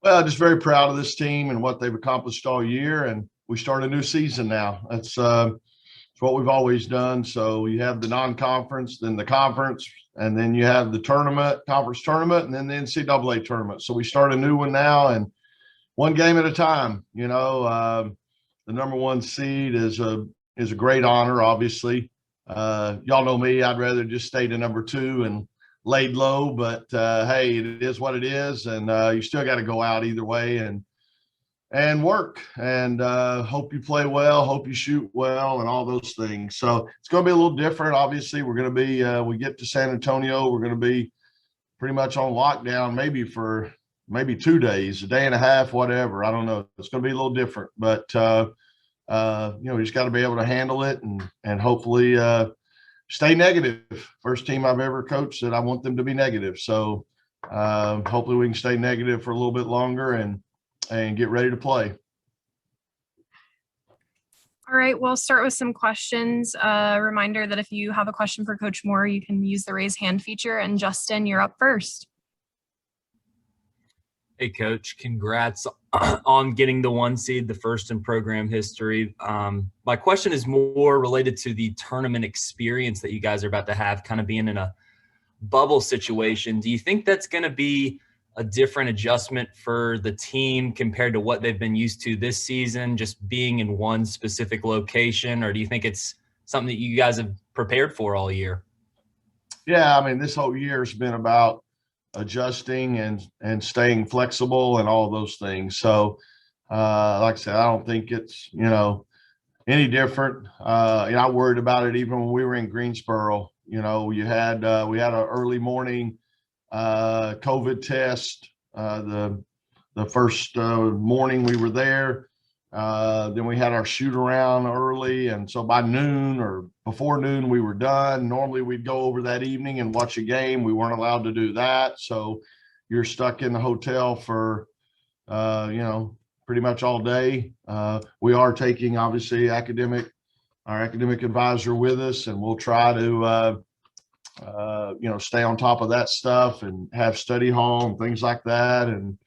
Well, just very proud of this team and what they've accomplished all year, and we start a new season now. It's what we've always done. So you have the non-conference, then the conference, and then you have the tournament, conference tournament, and then the NCAA tournament. So we start a new one now, and one game at a time. The number one seed is a great honor, obviously. Y'all know me. I'd rather just stay to number two and laid low, but hey, it is what it is, and you still got to go out either way and work and hope you play well, hope you shoot well, and all those things. So it's going to be a little different. Obviously, we're going to be we get to San Antonio, we're going to be pretty much on lockdown, maybe for 2 days, a day and a half, whatever. I don't know. It's going to be a little different, but we just got to be able to handle it and hopefully stay negative. First team I've ever coached that I want them to be negative. So hopefully we can stay negative for a little bit longer and get ready to play. All right, we'll start with some questions. Reminder that if you have a question for Coach Moore, you can use the raise hand feature. And Justin, you're up first. Hey, Coach, congrats on getting the 1 seed, the first in program history. My question is more related to the tournament experience that you guys are about to have, kind of being in a bubble situation. Do you think that's going to be a different adjustment for the team compared to what they've been used to this season, just being in one specific location? Or do you think it's something that you guys have prepared for all year? Yeah, I mean, this whole year has been about adjusting and staying flexible and all those things. So like I said, I don't think it's any different. I worried about it even when we were in Greensboro. We had an early morning COVID test the first morning we were there. Then we had our shoot around early, and so by noon or before noon we were done. Normally we'd go over that evening and watch a game. We weren't allowed to do that, so you're stuck in the hotel for pretty much all day. We are taking obviously our academic advisor with us, and we'll try to stay on top of that stuff and have study hall and things like that, and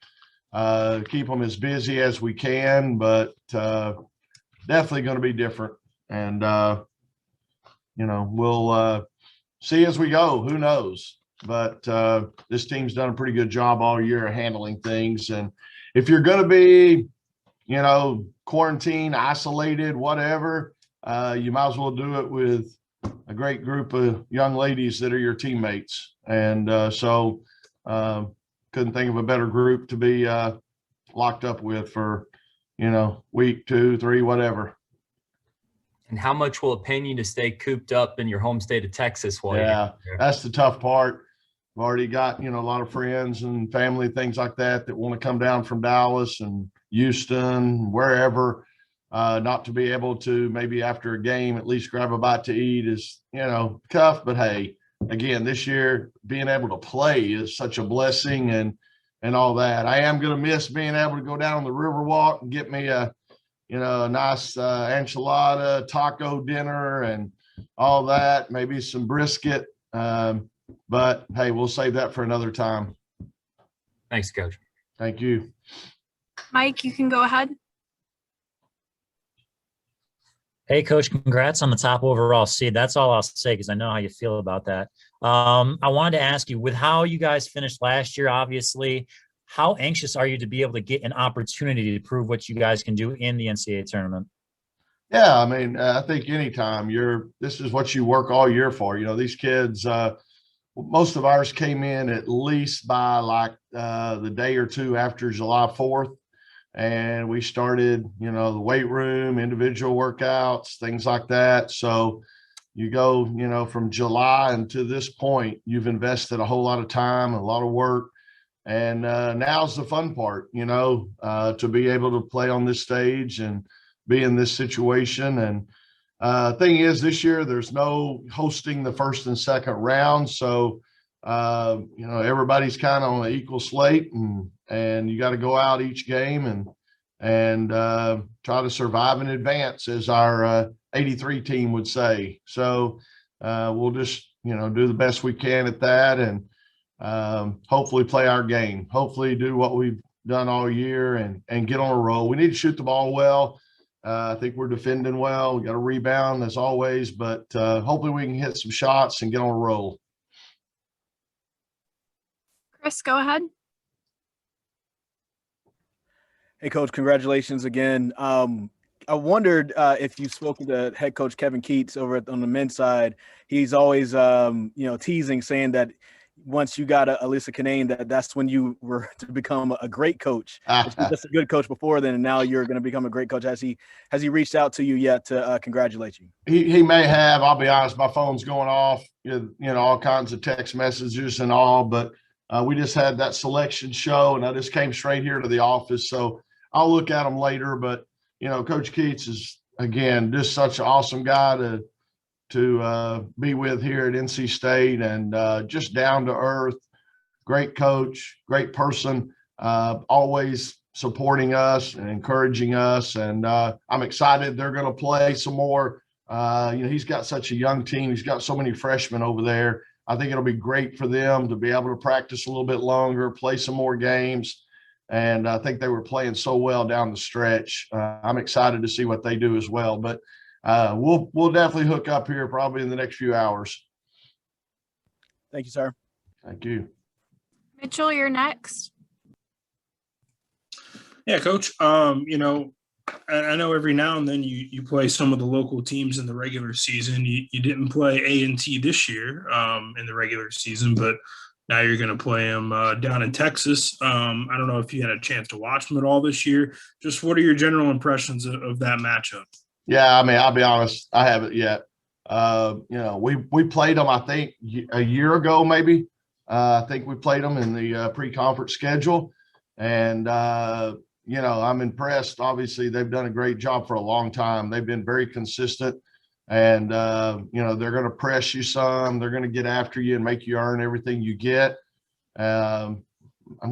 keep them as busy as we can, but definitely going to be different. And we'll see as we go. Who knows? But this team's done a pretty good job all year of handling things. And if you're going to be quarantined, isolated, whatever, you might as well do it with a great group of young ladies that are your teammates. And so couldn't think of a better group to be locked up with for week 2, 3, whatever. And how much will it pay you to stay cooped up in your home state of Texas while you're there? That's the tough part. I've already got a lot of friends and family, things like that want to come down from Dallas and Houston, wherever. Not to be able to maybe after a game at least grab a bite to eat is tough. But hey, again, this year being able to play is such a blessing and all that. I am going to miss being able to go down on the Riverwalk and get me a nice enchilada, taco dinner and all that, maybe some brisket. But hey, we'll save that for another time. Thanks, Coach. Thank you. Mike, you can go ahead. Hey, Coach, congrats on the top overall seed. That's all I'll say because I know how you feel about that. I wanted to ask you, with how you guys finished last year, obviously, how anxious are you to be able to get an opportunity to prove what you guys can do in the NCAA tournament? Yeah, I mean, I think anytime this is what you work all year for. These kids, most of ours came in at least by like the day or two after July 4th. And we started, the weight room, individual workouts, things like that. So you go, from July and to this point, you've invested a whole lot of time, a lot of work. And now's the fun part, to be able to play on this stage and be in this situation. And thing is, this year, there's no hosting the first and second round. So, everybody's kind of on an equal slate, and you got to go out each game and try to survive in advance, as our 83 team would say. So we'll just, do the best we can at that, and hopefully play our game, hopefully do what we've done all year and get on a roll. We need to shoot the ball well. I think we're defending well. We got to rebound as always, but hopefully we can hit some shots and get on a roll. Chris, go ahead. Hey, Coach, congratulations again. I wondered if you've spoken to head coach Kevin Keats over on the men's side. He's always, teasing, saying that once you got Alyssa Kinane, that's when you were to become a great coach. Just a good coach before then, and now you're going to become a great coach. Has he reached out to you yet to congratulate you? He may have. I'll be honest, my phone's going off, all kinds of text messages and all, but we just had that selection show, and I just came straight here to the office, so I'll look at him later. But Coach Keats is, again, just such an awesome guy to be with here at NC State, and just down to earth, great coach, great person, always supporting us and encouraging us. And I'm excited they're going to play some more. He's got such a young team. He's got so many freshmen over there. I think it'll be great for them to be able to practice a little bit longer, play some more games. And I think they were playing so well down the stretch. I'm excited to see what they do as well. But we'll definitely hook up here probably in the next few hours. Thank you, sir. Thank you. Mitchell, you're next. Yeah, Coach. I know every now and then you play some of the local teams in the regular season. You didn't play A&T this year in the regular season, but now you're going to play them down in Texas. I don't know if you had a chance to watch them at all this year. Just what are your general impressions of that matchup? Yeah, I mean, I'll be honest, I haven't yet. We played them, I think, a year ago maybe. I think we played them in the pre-conference schedule. And, I'm impressed. Obviously, they've done a great job for a long time. They've been very consistent. And, they're going to press you some. They're going to get after you and make you earn everything you get. I'm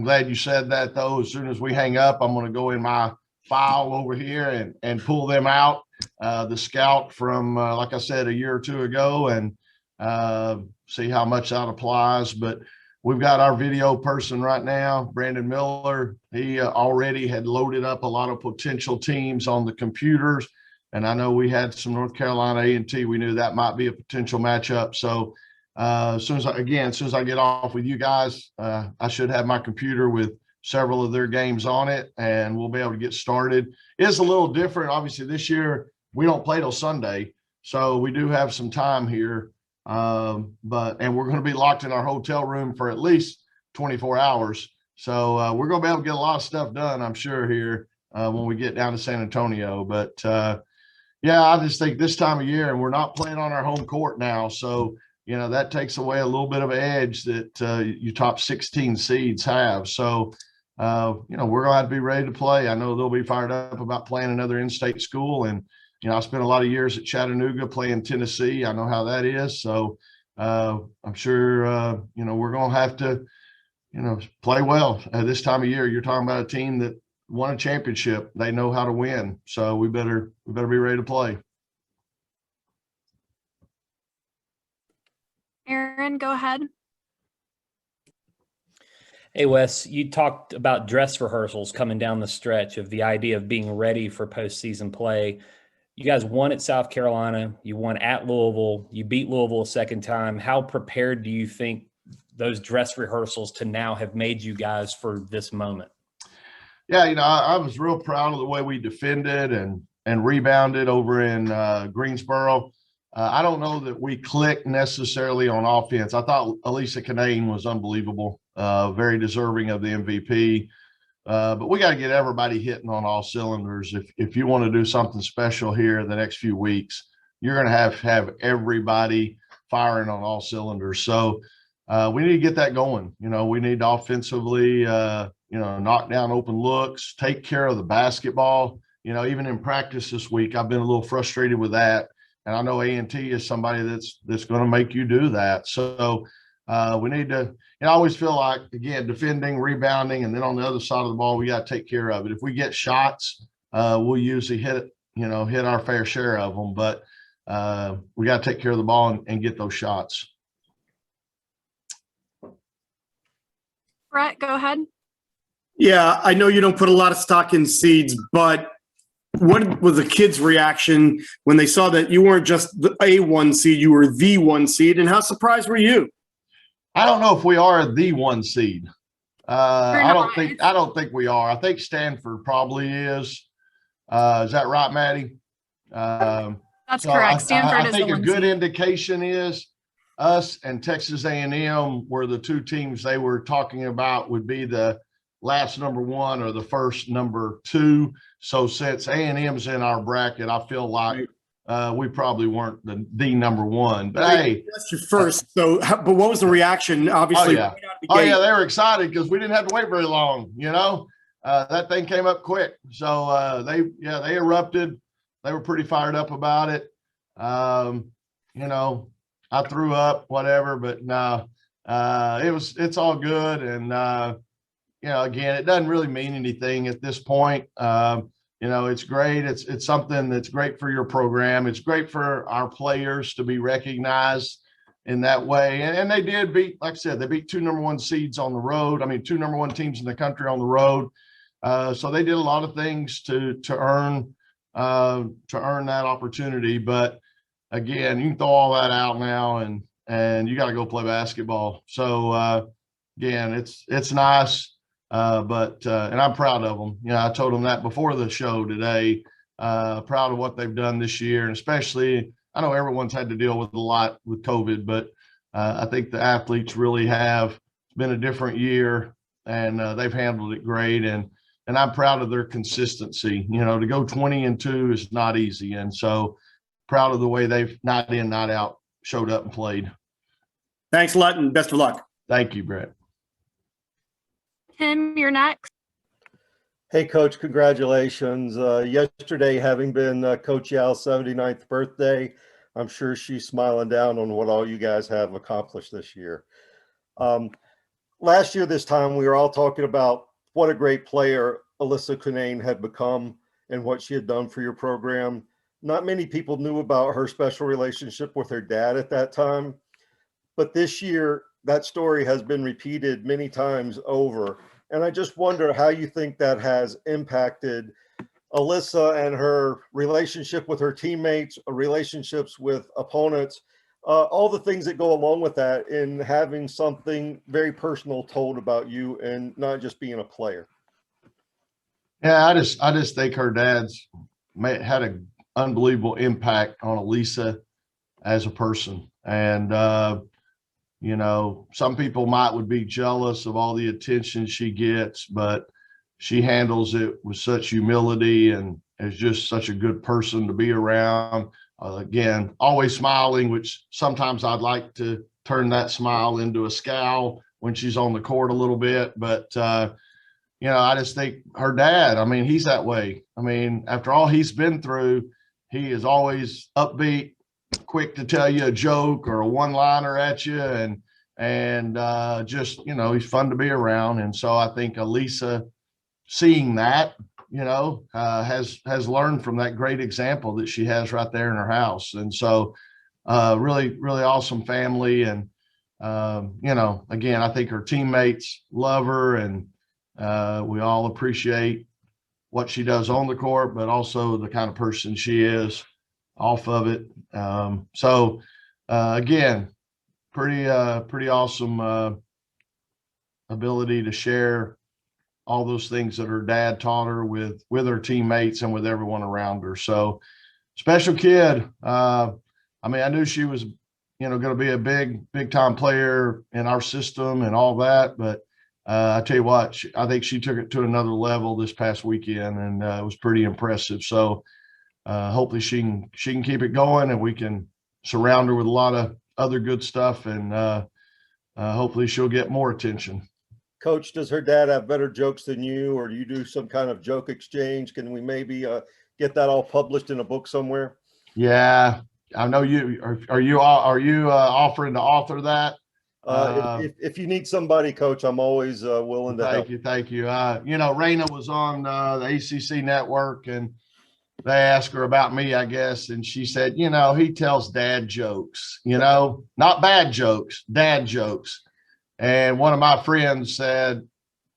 glad you said that, though. As soon as we hang up, I'm going to go in my file over here and pull them out, the scout from, like I said, a year or two ago, and see how much that applies. But we've got our video person right now, Brandon Miller. He already had loaded up a lot of potential teams on the computers. And I know we had some North Carolina A&T. We knew that might be a potential matchup. So as soon as I get off with you guys, I should have my computer with several of their games on it, and we'll be able to get started. It's a little different. Obviously, this year we don't play till Sunday, so we do have some time here. And we're going to be locked in our hotel room for at least 24 hours. So we're going to be able to get a lot of stuff done, I'm sure, here when we get down to San Antonio. But I just think this time of year, and we're not playing on our home court now, so that takes away a little bit of edge that you top 16 seeds have. So we're going to have to be ready to play. I know they'll be fired up about playing another in-state school. And, I spent a lot of years at Chattanooga playing Tennessee. I know how that is. So I'm sure, we're going to have to, play well at this time of year. You're talking about a team that won a championship. They know how to win. So we better be ready to play. Aaron, go ahead. Hey, Wes, you talked about dress rehearsals coming down the stretch of the idea of being ready for postseason play. You guys won at South Carolina. You won at Louisville. You beat Louisville a second time. How prepared do you think those dress rehearsals to now have made you guys for this moment? Yeah, I was real proud of the way we defended and rebounded over in Greensboro. I don't know that we clicked necessarily on offense. I thought Alyssa Kinane was unbelievable, very deserving of the MVP. But we got to get everybody hitting on all cylinders. If you want to do something special here in the next few weeks, you're going to have everybody firing on all cylinders. So we need to get that going. We need to offensively, knock down open looks, take care of the basketball. Even in practice this week, I've been a little frustrated with that. And I know A&T is somebody that's going to make you do that. So we need to, I always feel like, again, defending, rebounding, and then on the other side of the ball, we got to take care of it. If we get shots, we'll usually hit our fair share of them. But we got to take care of the ball and get those shots. Brett, go ahead. Yeah, I know you don't put a lot of stock in seeds, but what was the kids' reaction when they saw that you weren't just the A1 seed, you were the 1 seed, and how surprised were you? I don't know if we are the 1 seed. I not. don't think we are. I think Stanford probably is. Is that right, Maddie? That's correct. Stanford I is think the a 1 good seed. indication is us and Texas A&M were the 2 teams they were talking about would be the last number 1 or the first number 2. So since A&M's in our bracket, I feel like we probably weren't the number 1. But hey, that's your first. So, but what was the reaction? Obviously, right they were excited because we didn't have to wait very long. That thing came up quick. So they erupted. They were pretty fired up about it. I threw up, whatever, but no, it's all good. And again, it doesn't really mean anything at this point. It's great. It's something that's great for your program. It's great for our players to be recognized in that way. And they did beat, like I said, they beat 2 number 1 seeds on the road. I mean, 2 number 1 teams in the country on the road. So they did a lot of things to earn that opportunity. But again, you can throw all that out now and you got to go play basketball. So again, it's nice. But I'm proud of them. I told them that before the show today, proud of what they've done this year. And especially, I know everyone's had to deal with a lot with COVID, but I think the athletes really have. It's been a different year and they've handled it great. And I'm proud of their consistency. To go 20-2 is not easy. And so proud of the way they've night in, night out showed up and played. Thanks a lot and best of luck. Thank you, Brett. Tim, you're next. Hey, Coach, congratulations. Yesterday, having been Coach Yow's 79th birthday, I'm sure she's smiling down on what all you guys have accomplished this year. Last year, this time, we were all talking about what a great player Alyssa Cunane had become and what she had done for your program. Not many people knew about her special relationship with her dad at that time, but this year, that story has been repeated many times over. And I just wonder how you think that has impacted Alyssa and her relationship with her teammates, relationships with opponents, all the things that go along with that in having something very personal told about you and not just being a player. Yeah, I just think her dad's had an unbelievable impact on Alyssa as a person. And, some people would be jealous of all the attention she gets, but she handles it with such humility and is just such a good person to be around. Again, always smiling, which sometimes I'd like to turn that smile into a scowl when she's on the court a little bit. But, I just think her dad, he's that way. After all he's been through, he is always upbeat, quick to tell you a joke or a one-liner at you, and just he's fun to be around. And so I think Alyssa, seeing that, has learned from that great example that she has right there in her house. And so really, really awesome family. And again, I think her teammates love her, and we all appreciate what she does on the court, but also the kind of person she is off of it. Again, pretty awesome ability to share all those things that her dad taught her with her teammates and with everyone around her. So special kid. I knew she was, going to be a big time player in our system and all that, but I tell you what, I think she took it to another level this past weekend, and it was pretty impressive. So hopefully she can keep it going, and we can surround her with a lot of other good stuff, and hopefully she'll get more attention. Coach, does her dad have better jokes than you, or do you do some kind of joke exchange? Can we maybe get that all published in a book somewhere? Yeah, I know you are you offering to author that? If you need somebody, Coach, I'm always willing to help. Thank you. Raina was on the ACC network, and they asked her about me, I guess, and she said, he tells dad jokes, not bad jokes, dad jokes. And one of my friends said,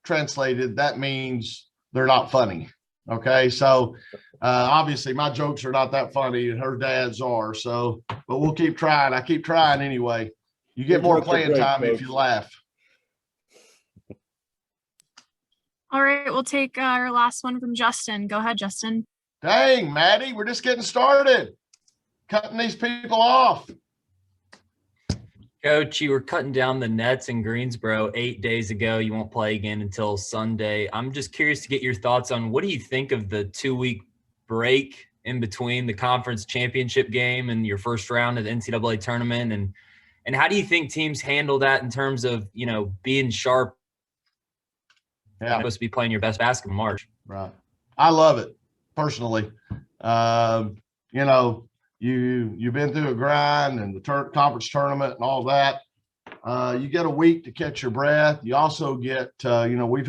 translated, that means they're not funny. Okay. So obviously my jokes are not that funny and her dad's are. So, but we'll keep trying. I keep trying anyway. You get more playing time if you laugh. All right, we'll take our last one from Justin. Go ahead, Justin. Dang, Maddie, we're just getting started. Cutting these people off. Coach, you were cutting down the nets in Greensboro 8 days ago. You won't play again until Sunday. I'm just curious to get your thoughts on what do you think of the 2-week break in between the conference championship game and your first round of the NCAA tournament? And how do you think teams handle that in terms of, being sharp? Yeah. You're supposed to be playing your best basketball in March. Right. I love it personally. You've been through a grind and the conference tournament and all that. You get a week to catch your breath. You also get, we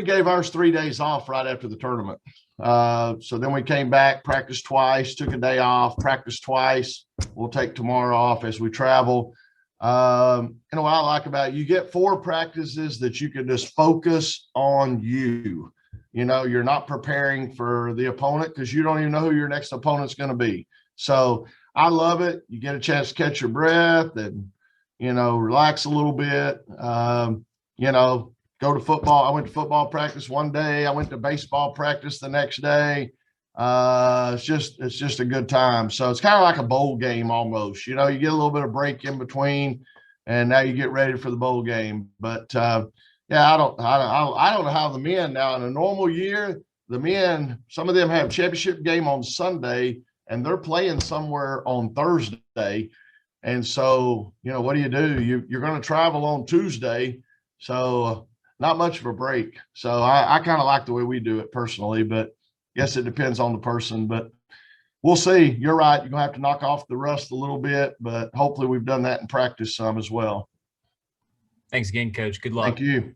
gave ours 3 days off right after the tournament. So then we came back, practiced twice, took a day off, practiced twice. We'll take tomorrow off as we travel. What I like about it, you get 4 practices that you can just focus on you. You're not preparing for the opponent because you don't even know who your next opponent's going to be. So I love it. You get a chance to catch your breath and, relax a little bit. Go to football. I went to football practice one day. I went to baseball practice the next day. It's just a good time. So it's kind of like a bowl game almost. You get a little bit of break in between, and now you get ready for the bowl game. But yeah, I don't know how the men now in a normal year, the men, some of them have championship game on Sunday and they're playing somewhere on Thursday. And so, what do? You're going to travel on Tuesday. So not much of a break. So I kind of like the way we do it personally, but guess it depends on the person, but we'll see. You're right. You're going to have to knock off the rust a little bit, but hopefully we've done that in practice some as well. Thanks again, Coach. Good luck. Thank you.